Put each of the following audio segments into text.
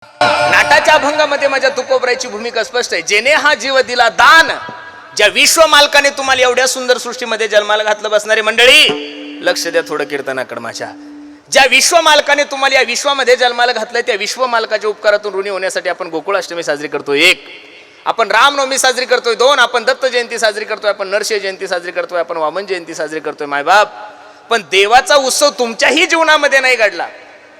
नाटाच्या अभंगामध्ये माझ्या तुकोबरायची भूमिका स्पष्ट आहे. जेने हा जीव दिला दान, ज्या विश्व मालकाने तुम्हाला एवढ्या सुंदर सृष्टीमध्ये जन्माला घातलं. बसणारी मंडळी लक्ष द्या थोडं कीर्तनाकडे माझ्या. ज्या विश्व मालकाने तुम्हाला या विश्वामध्ये जन्माला घातलंय, त्या विश्व मालकाच्या उपकारातून ऋणी होण्यासाठी आपण गोकुळाष्टमी साजरी करतोय. एक, आपण रामनवमी साजरी करतोय. दोन, आपण दत्त जयंती साजरी करतोय. आपण नरसिंह जयंती साजरी करतोय. आपण वामन जयंती साजरी करतोय. मायबाप, पण देवाचा उत्सव तुमच्याही जीवनामध्ये नाही घडला,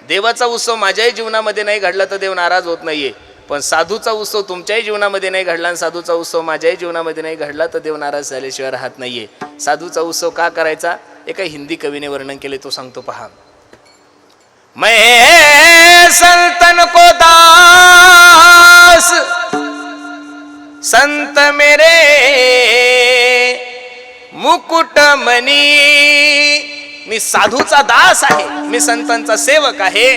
देवाचा उत्सव माझ्याही जीवनामध्ये नाही घडला तर देव नाराज होत नाहीये. पण साधूचा उत्सव तुमच्याही जीवनामध्ये नाही घडला आणि साधूचा उत्सव माझ्याही जीवनामध्ये नाही घडला तर देव नाराज झाल्याशिवाय राहत नाहीये. साधूचा उत्सव का करायचा? एका हिंदी कवीने वर्णन केले, तो सांगतो पहा. मैं संतन को दास, संत मेरे मुकुटमणी. मी साधूचा दास आहे, मी संतांचा सेवक आहे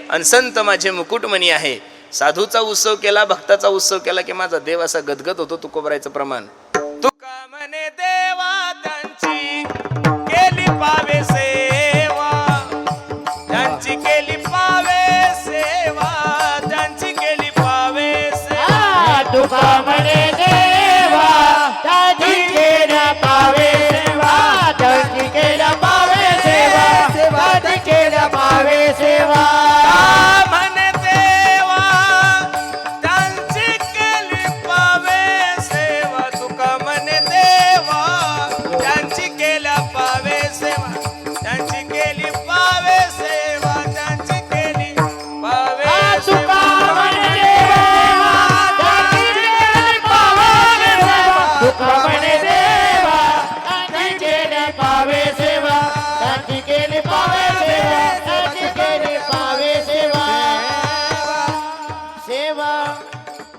आणि संत माझे मुकुटमणी आहे. साधूचा उत्सव केला, भक्ताचा उत्सव केला की माझा देव असा गदगद होतो. तुकोबरायचं प्रमाण. तुका म्हणे देवा त्यांची केली पावे सेवा, त्यांची केली पावे सेवा, त्यांची केली पावे सेवा. तुका म्हणे देवा त्यांची केल्या पावे सेवा, त्यांची केल्या पावे सेवा, त्यांची केल्या पावे सेवा. म्हणे देवा त्यांची केली पावे सेवा. तुका म्हणे देवा त्यांची केल्या पावे सेवा, त्यांची केली पावे सेवा, त्यांची केली पावे तुका म्हणे देवा त्यांची केल्या पावे सेवा, तुका म्हणे देवा त्यांची केल्या पावे सेवा, त्यांची केली पावे सेवा, त्यांची केली पावे सेवा. सेवा